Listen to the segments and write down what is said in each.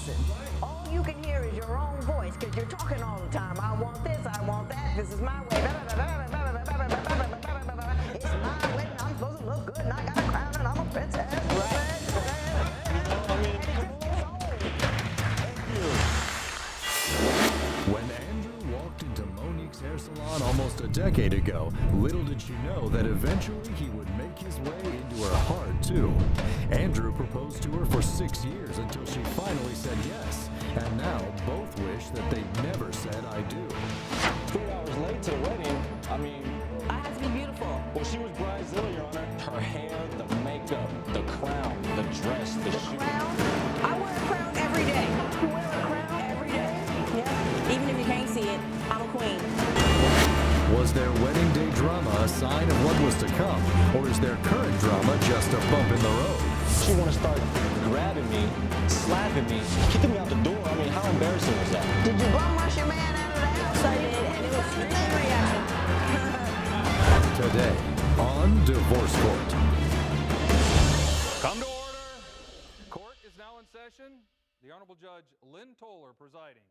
listen. All you can hear is your own voice because you're talking all the time. I want this, I want that, this is my way. It's my way, and I'm supposed to look good, and I got a crown, and I'm a princess. I mean, come on. Thank you. When Andrew walked into Monique's hair salon almost a decade ago, little did she know that eventually he would make his way into her heart too. Andrew proposed to her for 6 years until she finally said yes, and now both wish that they'd never said I do. 3 hours late to the wedding. I mean, I had to be beautiful. well, she was bridezilla, Your Honor. Her hair, the makeup, the crown, the dress, the shoes. Crown? I wear a crown every day. You wear a crown Every day. Yeah. Even if you can't see it, I'm a queen. Was their wedding day drama a sign of what was to come, or is their current drama just a bump in the road? She want to start grabbing me, slapping me, kicking me out the door. I mean, how embarrassing was that? Did you bum rush your man out of the house? So I did, and it was street reaction. Today on Divorce Court. Come to order. Court is now in session. The Honorable Judge Lynn Toller presiding.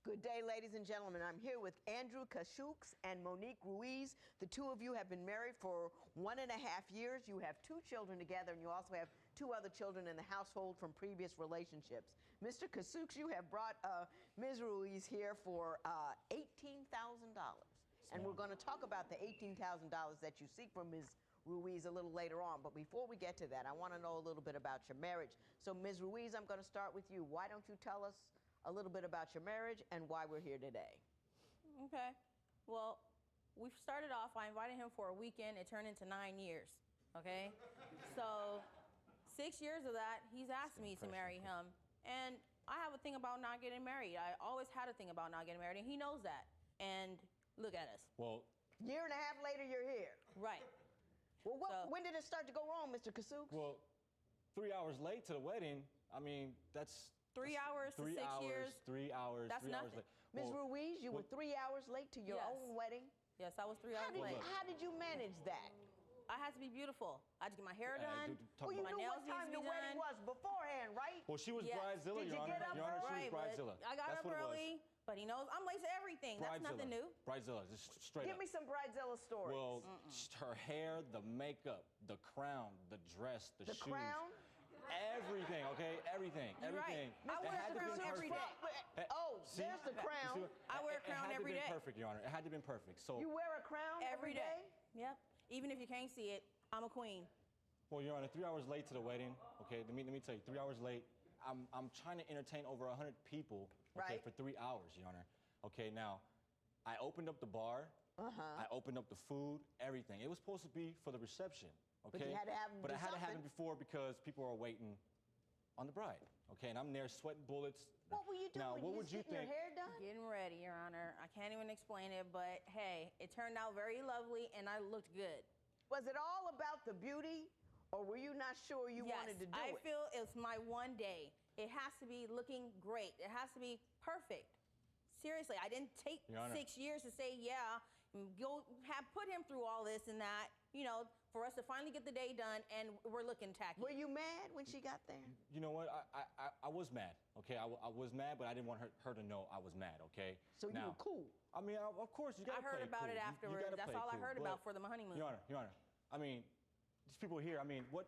Good day, ladies and gentlemen. I'm here with Andrew Kashouks and Monique Ruiz. The two of you have been married for 1.5 years. You have 2 children together, and you also have 2 other children in the household from previous relationships. Mr. Kashouks, you have brought Ms. Ruiz here for $18,000. And we're going to talk about the $18,000 that you seek from Ms. Ruiz a little later on. But before we get to that, I want to know a little bit about your marriage. So, Ms. Ruiz, I'm going to start with you. Why don't you tell us a little bit about your marriage and why we're here today? Okay. Well, we started off, I invited him for a weekend. It turned into 9 years. Okay? So 6 years of that, he's asked me to marry him. And I have a thing about not getting married. I always had a thing about not getting married, and he knows that. And look at us. Well, 1.5 years later, you're here. Right. Well, when did it start to go wrong, Mr. Kashouks? well, 3 hours late to the wedding. I mean, that's 3 hours to 3 6 hours, years. 3 hours, That's 3 hours nothing. late. Ms. Well, Ruiz, you were what- 3 hours late to your Yes. own wedding. Yes, I was 3 hours late. How did you manage that? I had to be beautiful. I had to get my hair Yeah, done. talk Well, you about- knew nails what needs time to the be wedding done. was beforehand, right? Well, she was Yes. bridezilla, Did you Your Honor. get up Your Honor, she was Right, but bridezilla. I got That's up what it was. early, but he knows I'm late to everything. That's nothing new. Bridezilla, just straight Give up. me some bridezilla stories. Well, her hair, the makeup, the crown, the dress, the the shoes. crown? Everything, okay? Everything. You're Everything. right. I It wear had a to be crown every perfect. day. Oh, See? there's the You see crown. what- I wear a it crown had to every be day. perfect, Your Honor. It had to be perfect. So, You wear a crown Every day. Yep. Even if you can't see it, I'm a queen. well, Your Honor, 3 hours late to the wedding. Okay, let me tell you, 3 hours late. I'm trying to entertain over 100 people. Okay, Right. for 3 hours, Your Honor. Okay, now, I opened up the bar. I opened up the food, everything. It was supposed to be for the reception. Okay. But you had to have 'em But do I had to have something. it before because people are waiting on the bride. Okay, and I'm there sweating bullets. What were you doing? Now, what you would just you getting think? your hair done? Getting ready, Your Honor. I can't even explain it, but hey, it turned out very lovely and I looked good. Was it all about the beauty, or were you not sure you Yes, wanted to do I it? feel it's my one day. It has to be looking great. It has to be perfect. Seriously, I didn't take Your Honor. 6 years to say, yeah, put him through all this and that, for us to finally get the day done, and we're looking tacky. Were you mad when she got there? You know what? I was mad. Okay, I was mad, but I didn't want her to know I was mad. Okay. So you now, were cool. I mean, of course you got I to heard play about cool. it You afterwards. gotta That's play all I cool, heard but- about for the honeymoon. Your Honor. I mean, these people here. I mean, what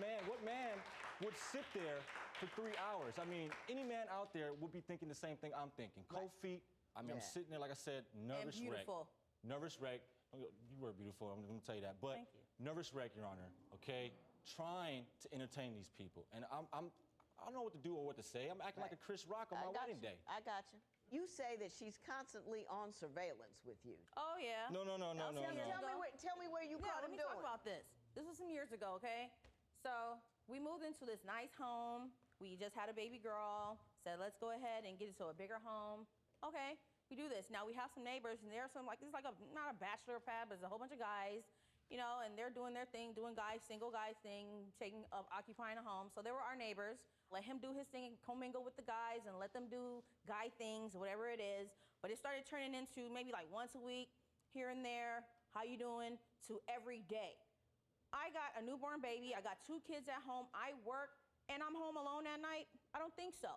man would sit there for 3 hours? I mean, any man out there would be thinking the same thing I'm thinking. Cold feet. I mean, I'm Yeah. sitting there, like I said, nervous wreck. beautiful. Nervous wreck. You were beautiful. I'm going to tell you that. But Thank you. nervous wreck, Your Honor. Okay, trying to entertain these people, and I don't know what to do or what to say. I'm acting like a Chris Rock on my wedding day. I got you. You say that she's constantly on surveillance with you. Oh, yeah. No. Tell Tell me where you Yeah, caught let him me doing. talk about this. This was some years ago, okay? So we moved into this nice home. We just had a baby girl. Said, let's go ahead and get into a bigger home. Okay, we do this. Now we have some neighbors, and there's some this is like not a bachelor pad, but it's a whole bunch of guys, and they're doing their thing, doing single guy thing, occupying a home. So they were our neighbors. Let him do his thing and commingle with the guys and let them do guy things, whatever it is. But it started turning into maybe like once a week, here and there, how you doing, to every day. I got a newborn baby. I got 2 kids at home. I work, and I'm home alone at night. I don't think so.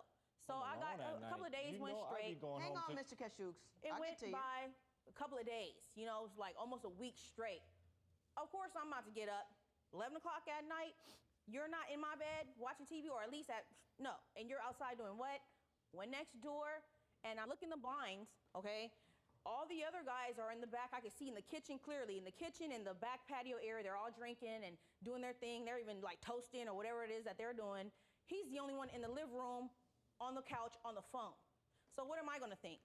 So I got a couple of days went straight. Hang on, Mr. Kashooks. It went by a couple of days. You know, it was like almost a week straight. Of course, I'm about to get up. 11 o'clock at night, you're not in my bed watching TV, or at least no. And you're outside doing what? Went next door, and I look in the blinds, okay? All the other guys are in the back. I could see in the kitchen clearly. In the kitchen, in the back patio area, they're all drinking and doing their thing. They're even like toasting or whatever it is that they're doing. He's the only one in the living room, on the couch, on the phone. So what am I gonna think?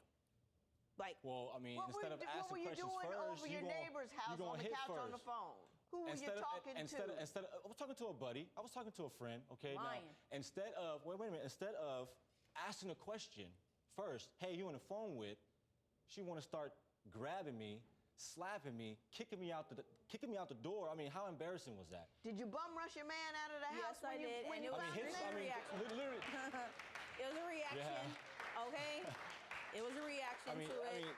Like, well, I mean, what instead of asking questions doing first, over your neighbor's house on the couch on the phone? Who were you talking to? I was talking to a buddy. I was talking to a friend. Okay. Lying. Now, instead of wait a minute. Instead of asking a question first, hey, you on the phone with? She want to start grabbing me, slapping me, kicking me out the door. I mean, how embarrassing was that? Did you bum rush your man out of the house? Yes, I did. When you found him? Literally. It was a reaction. Yeah. Okay. It was a reaction to it.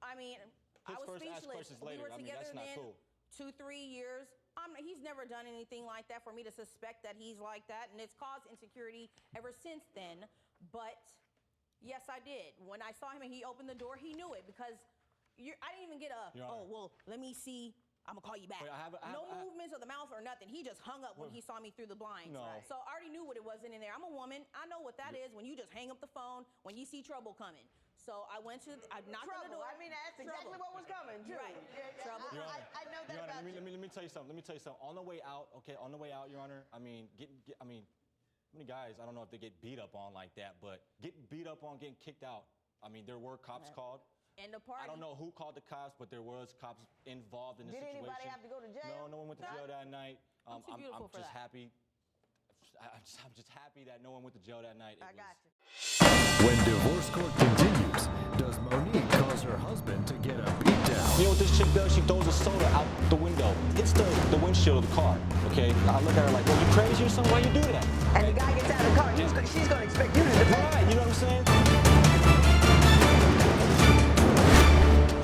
I mean, I was first, ask speechless. questions We later. were I mean, together that's not then cool. 2-3 years. He's never done anything like that for me to suspect that he's like that, and it's caused insecurity ever since then. But yes, I did. When I saw him and he opened the door, he knew it because I didn't even get let me see. I'm gonna call you back. Wait, no movements of the mouth or nothing. He just hung up when he saw me through the blinds. No. Right. So I already knew what it was in there. I'm a woman. I know what that is when you just hang up the phone when you see trouble coming. So I knocked on the door. I mean, that's exactly what was coming, too. Right. Yeah, Trouble. I know that Your Honor, about you. let me tell you something. On the way out, Your Honor. I mean, how many guys? I don't know if they get beat up on like that, but getting beat up on, getting kicked out. I mean, there were cops called. And the party. I don't know who called the cops, but there was cops involved in the situation. Did anybody have to go to jail? No one went to jail that night. I'm too beautiful for just that. happy. I'm just happy that no one went to jail that night. I got you. When divorce court continues, does Monique cause her husband to get a beatdown? You know what this chick does? She throws a soda out the window. Hits the windshield of the car, okay? I look at her like, well, you crazy or something? Why you do that? And the guy gets out of the car, she's going to expect you to defend. Right, you know what I'm saying?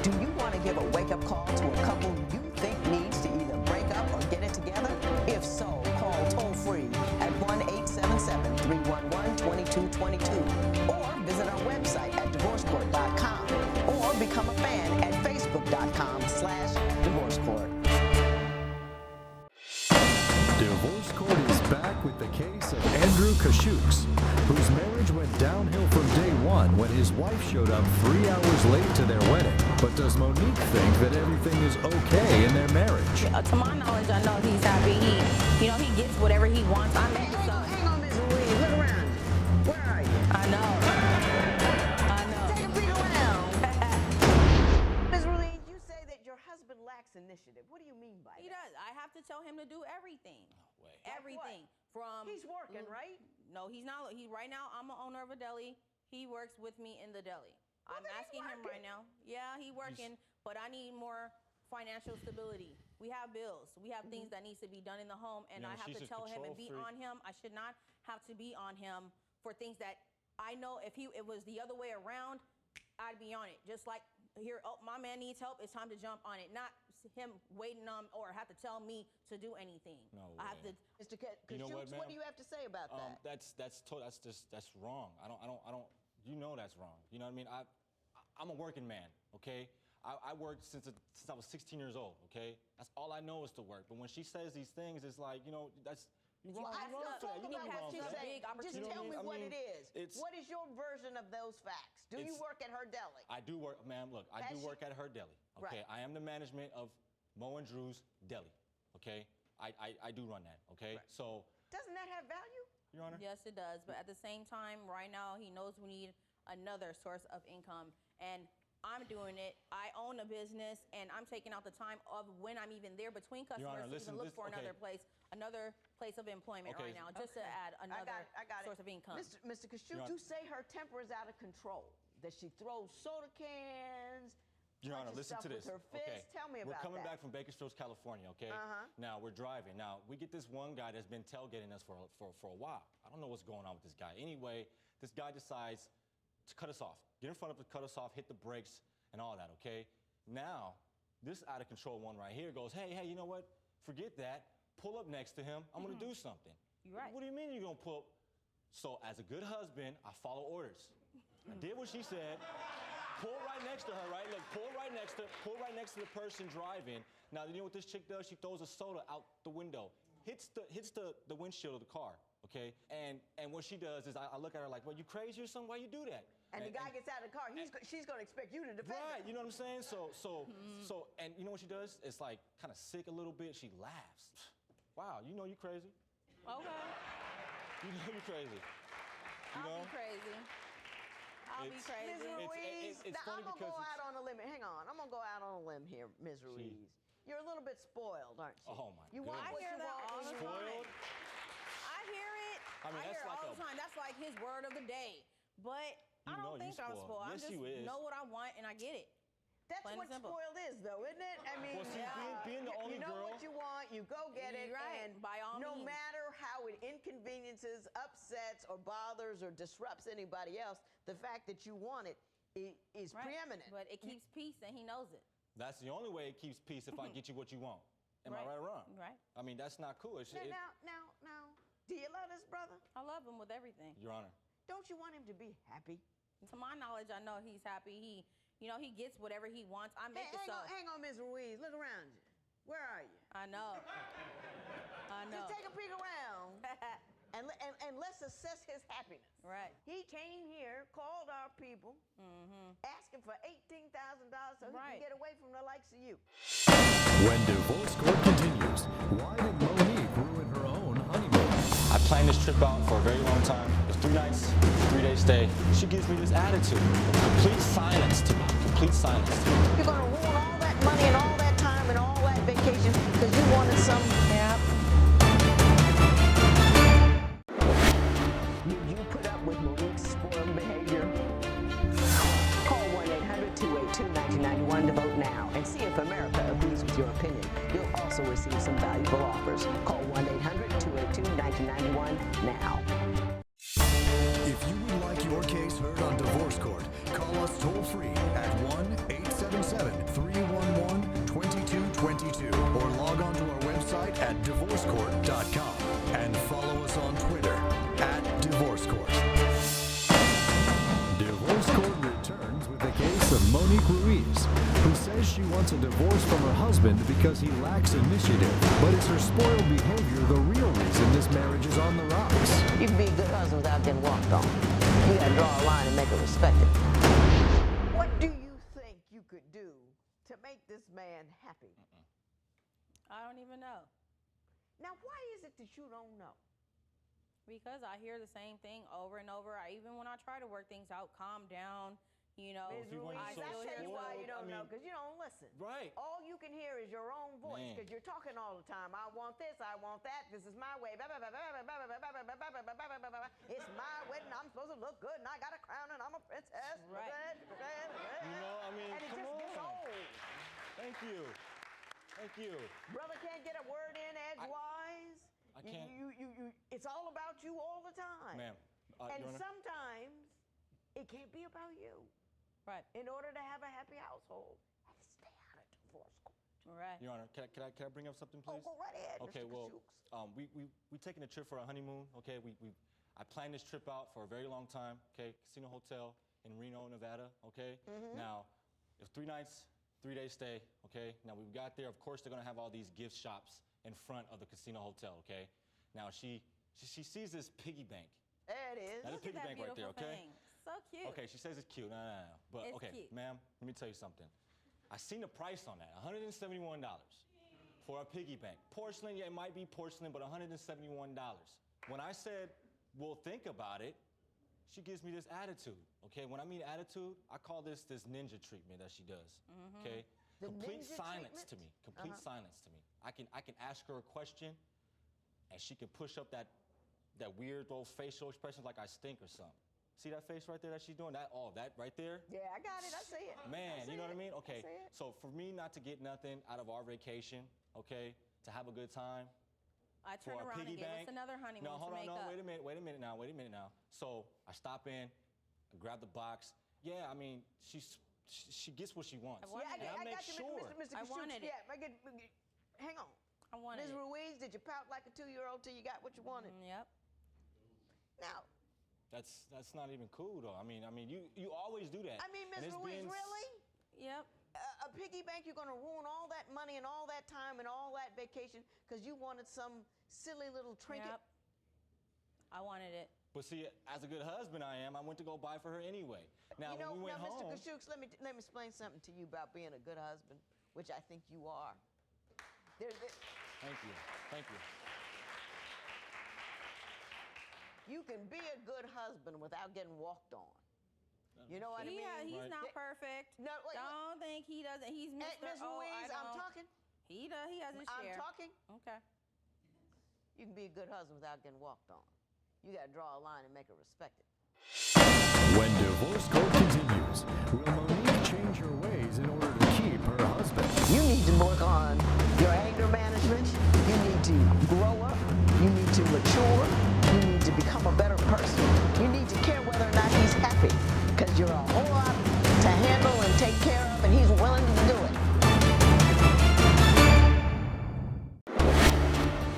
Do you want to give a wake-up call to a couple you think needs to either break up or get it together? If so, call toll-free at 1-877-311-2222 or visit our website at divorcecourt.com or become a fan at facebook.com/divorcecourt. Divorce Court is back with the case of Andrew Kashooks, whose marriage went downhill from day one when his wife showed up 3 hours late to their wedding. But does Monique think that everything is okay in their marriage? To my knowledge, I know he's happy. He gets whatever he wants. Hang on, Ms. Louise. Look around. Where are you? I know. Take a peek around. Ms. Louise, you say that your husband lacks initiative. What do you mean by He that? does. I have to tell him to do everything. No way. Everything. From He's working, right? No, he's not. Right now, I'm an owner of a deli. He works with me in the deli. I'm then he's asking him right now. Yeah, he's working, but I need more financial stability. We have bills. We have things that needs to be done in the home, and Yeah, I have she's to a tell him and control be freak. on him. I should not have to be on him for things that I know if it was the other way around, I'd be on it. Just like here, my man needs help. It's time to jump on it. Not him waiting on or have to tell me to do anything. No I have to. way. Mr. You know Kashooks, what, what do you have to say about that? That's wrong. I don't. You know that's wrong. You know what I mean? I'm a working man. Okay. I worked since I was 16 years old. Okay. That's all I know is to work. But when she says these things, it's like that's. You're wrong. I You're wrong still for that. talk You know about you're what wrong she's for that. saying. Just tell me what it is. What is your version of those facts? Do you work at her deli? I do work, ma'am. Look, I do work at her deli. Okay, Right. I am the management of Mo and Drew's Deli. Okay, I do run that. Okay, so Doesn't that have value? Your Honor. Yes, it does. But at the same time, right now, he knows we need another source of income. And I'm doing it. I own a business, and I'm taking out the time of when I'm even there between customers to even look for another place of employment right now, just to add another I got source it. of income. Mr. Kashooks, you say her temper is out of control, that she throws soda cans, Your Honor, punches listen stuff to this. with her fist. Okay. Tell me about We're coming that. back from Bakersfield, California, okay? Now, we're driving. Now, we get this one guy that's been tailgating us for a while. I don't know what's going on with this guy. Anyway, this guy decides to cut us off. Get in front of us, cut us off, hit the brakes, and all that, okay? Now, this out of control one right here goes, hey, you know what? Forget that. Pull up next to him. I'm going to do something. You're right. What do you mean you're going to pull up? So as a good husband, I follow orders. I did what she said. Pull right next to her, right? Look, pull right next to the person driving. Now, you know what this chick does? She throws a soda out the window, hits the windshield of the car, okay? And what she does is I look at her like, well, you crazy or something? Why you do that? And the guy gets out of the car. She's going to expect you to defend Right, her. you know what I'm saying? So, and you know what she does? It's like kind of sick a little bit. She laughs. Wow, you know you crazy. Okay. You know you crazy. I'll be crazy. I'll be crazy. Ms. Ruiz, it's now funny I'm going to because go out on a limb. Hang on. I'm going to go out on a limb here, Ms. Ruiz. You're a little bit spoiled, aren't you? Oh, my You want goodness. what I hear you that want all when the you want Spoiled? it. I hear it. I mean, that's hear it like all the time. That's like his word of the day. But I know don't you think I'm spoiled. spoiled. I Yes, just you is. know what I want and I get it. That's Plain and what simple. spoiled is, though, isn't it? I mean, Well, see, being the only you know girl- what you want, you go get it, You're right, and by all no means. matter how it inconveniences, upsets, or bothers, or disrupts anybody else, the fact that you want it is Right. preeminent. But it keeps peace and he knows it. That's the only way it keeps peace if I get you what you want. Am I Right. right or wrong? Right. I mean, that's not cool. Now, do you love this brother? I love him with everything. Your Honor. Don't you want him to be happy? To my knowledge, I know he's happy. He gets whatever he wants. I make it so. Hang on, Ms. Ruiz. Look around you. Where are you? I know. I know. Just take a peek around and let's assess his happiness. Right. He came here, called our people, asking for $18,000 so he Right. can get away from the likes of you. When divorce court continues, why did Monique ruin her own honeymoon? I planned this trip out for a very long time. It was 3 nights, 3-day stay. She gives me this attitude. Complete silence to me. Complete silence to me. You're going to ruin all that money and all that time and all that vacation because you wanted some. Yeah. Would you put up with Monique's spoiled behavior? Call 1-800-282-1991 to vote now and see if America agrees with your opinion. You'll also receive some valuable offers. Call 1-800-282-1991 now. If you would like your case heard on divorce court, call us toll free at 1-877-311-2222 or log on to our website at divorcecourt.com and follow us on Twitter at Divorce Court. Divorce Court returns with the case of Monique Ruiz, who says she wants a divorce from her husband because he lacks initiative, but it's her spoiled behavior the real reason this marriage is on the rocks. You can be a good husband without getting walked on. You gotta draw a line and make it respected. What do you think you could do to make this man happy? I don't even know. Now, why is it that you don't know? Because I hear the same thing over and over. Even when I try to work things out, calm down, Ms. if you Ruiz, want I'll so tell you why you spoiled, don't know, I mean- because you don't listen. Right. All you can hear is your own voice, Man. because you're talking all the time. I want this, I want that, this is my way. It's my wedding, I'm supposed to look good, and I got a crown, and I'm a princess. Right. You know, I mean, and it come just gets on. old. Thank you. Thank you. Brother can't get a word in edgewise. I can't. It's all about you all the time. Ma'am, And Your Honor. sometimes it can't be about you. Right. In order to have a happy household, stay out of divorce court. Right. Your Honor, can I bring up something, please? Oh, go right ahead, Okay, Mr. well, Kashooks. we taking a trip for our honeymoon. Okay, I planned this trip out for a very long time. Okay, Casino Hotel in Reno, Nevada. Okay, now it was 3 nights, 3-day stay. Okay, now we got there. Of course, they're gonna have all these gift shops in front of the Casino Hotel. Okay, now she sees this piggy bank. There it is. Now, Look at piggy that bank right there, beautiful okay? thing. So cute. Okay, she says it's cute. No. But It's okay, cute. ma'am, let me tell you something. I seen the price on that, $171 for a piggy bank. Porcelain, yeah, it might be porcelain, but $171. When I said, well, think about it, she gives me this attitude. Okay, when I mean attitude, I call this ninja treatment that she does. Okay, The complete ninja silence to treatment? me. Complete silence to me. I can ask her a question, and she can push up that weird little facial expression like I stink or something. See that face right there that she's doing? That right there? Yeah, I got it. I see it. Man, you know what I mean? I Okay, see it. so for me not to get nothing out of our vacation, okay, to have a good time, I for turn a around and piggy give bank. us another honeymoon No, hold to on, make no, up. wait a minute now. So I stop in, I grab the box. Yeah, I mean, she gets what she wants. I wanted Yeah, it. I make got you, sure. Mr. I Kashooks. wanted it. Yeah, hang on. I wanted Ms. it. Ruiz, did you pout like a 2-year-old till you got what you wanted? Yep. Now, that's not even cool though. I mean, you always do that. I mean, And Ms. it's Ruiz, been- really? Yep. A piggy bank, you're going to ruin all that money and all that time and all that vacation because you wanted some silly little trinket? Yep. I wanted it. But see, as a good husband I am, I went to go buy for her anyway. Now, You know, when we went now, home, Mr. Kashooks, let me explain something to you about being a good husband, which I think you are. thank you, thank you. You can be a good husband without getting walked on. You know what I mean? He's Right. not perfect. No, wait, Don't think he doesn't. He's Mr. Hey, Ms. Oh, I Ruiz, I'm don't. talking. He does. He has his I'm share. talking. Okay. You can be a good husband without getting walked on. You got to draw a line and make it respected. When divorce court continues, will Monique change her ways in order to keep her husband? You need to work on your anger management. You need to grow up. You need to mature. You need to become a better person. You need to care whether or not he's happy, because you're a whole lot to handle and take care of, and he's willing to do it.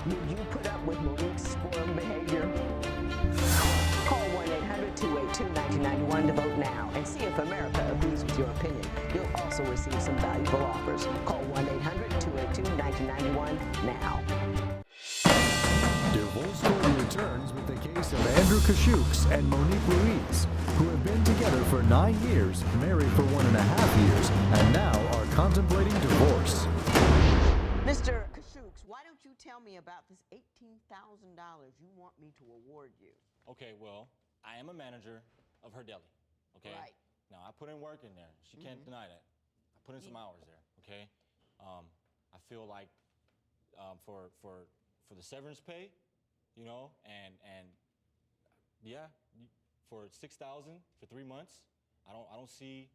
Would you put up with Monique's spoiled behavior? Call 1-800-282-1991 to vote now and see if America agrees with your opinion. You'll also receive some valuable offers. Call 1-800-282-1991 now. Divorce court returns with the case of Andrew Kashooks and Monique Ruiz, who have been together for 9 years, married for 1.5 years, and now are contemplating divorce. Mr. Kashooks, why don't you tell me about this $18,000 you want me to award you? Okay, well, I am a manager of her deli. Okay. Right. Now I put in work in there. She can't deny that. I put in some hours there. Okay. I feel like for the severance pay, you know, and yeah, for $6,000 for 3 months, I don't see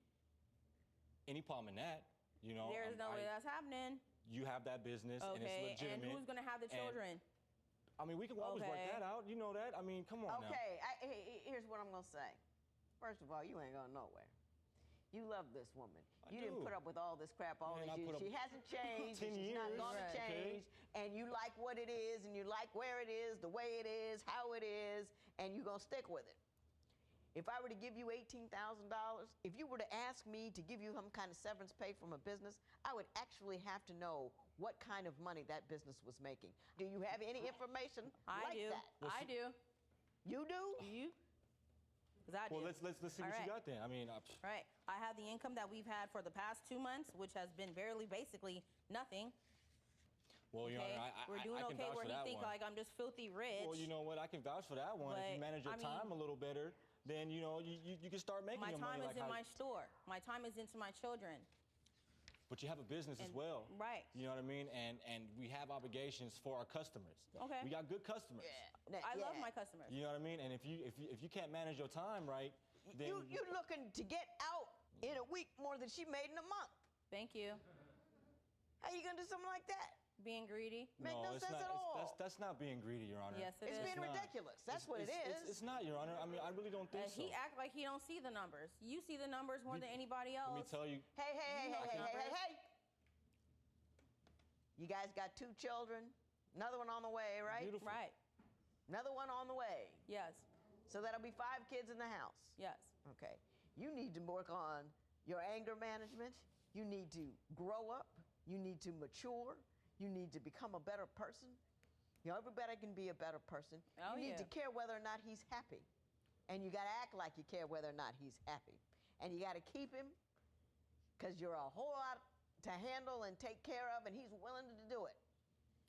any problem in that. You know, There's no way that's happening. you have that business and it's Okay. legitimate. And who's gonna have the and- children? I mean, we can always work Okay. that out. You know that. I mean, come on now. Okay, here's what I'm going to say. First of all, you ain't going nowhere. You love this woman. I You didn't do. put up with all this crap all Man, I these put years. up She hasn't changed. 10 and she's not years, going to right. change. And you like what it is, and you like where it is, the way it is, how it is, and you're going to stick with it. If I were to give you $18,000, if you were to ask me to give you some kind of severance pay from a business, I would actually have to know what kind of money that business was making. Do you have any information I like do. that? I do. You do? You? Because I Well, do. let's see All what right. you got then. I mean, Right. I have the income that we've had for the past 2 months, which has been basically nothing. well, you know, Okay? We're doing I can okay vouch where for he that think one. like I'm just filthy rich. Well, you know what? I can vouch for that one. If you But, manage your I mean, time a little better, then you know you can start making my your time money is like in how. my store. My time is into my children. But you have a business as And- well. right. You know what I mean? And we have obligations for our customers. Okay. We got good customers. I love Yeah. my customers. You know what I mean? And if you can't manage your time right, then You're looking to get out in a week more than she made in a month. Thank you. How you gonna do something like that? Being greedy. Make no it's sense not, at all. That's not being greedy, Your Honor. Yes, it It's is. being not. ridiculous. That's what it is. It's not, Your Honor. I mean, I really don't think so. He act like he don't see the numbers. You see the numbers more than anybody else. Let me tell you. Hey, You know the numbers. You guys got 2 children, another one on the way, right? Beautiful. Right. Another one on the way. Yes. So that'll be 5 kids in the house. Yes. Okay. You need to work on your anger management. You need to grow up. You need to mature. You need to become a better person. You know, everybody can be a better person. Oh, you need yeah. to care whether or not he's happy. And you got to act like you care whether or not he's happy. And you got to keep him because you're a whole lot to handle and take care of, and he's willing to do it.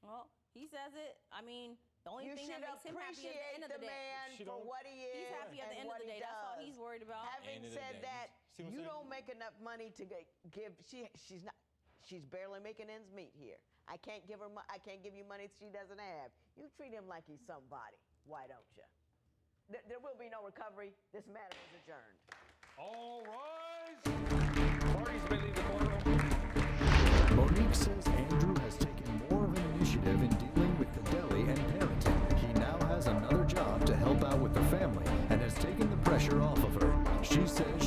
Well, he says it. I mean, the only You thing should that makes him happy at the appreciate end of the the day. man She for don't- what he is. He's happy at the and end of what the he day. That's all does. he's worried about. Having End of the said day. that, See what I'm you saying? don't make enough money to give. She's barely making ends meet here. I can't give you money she doesn't have. You treat him like he's somebody. Why don't you? There will be no recovery. This matter is adjourned. All rise. Parties may leave the courtroom. Monique says Andrew has taken more of an initiative in dealing with the deli and parenting. He now has another job to help out with the family and has taken the pressure off of her. She says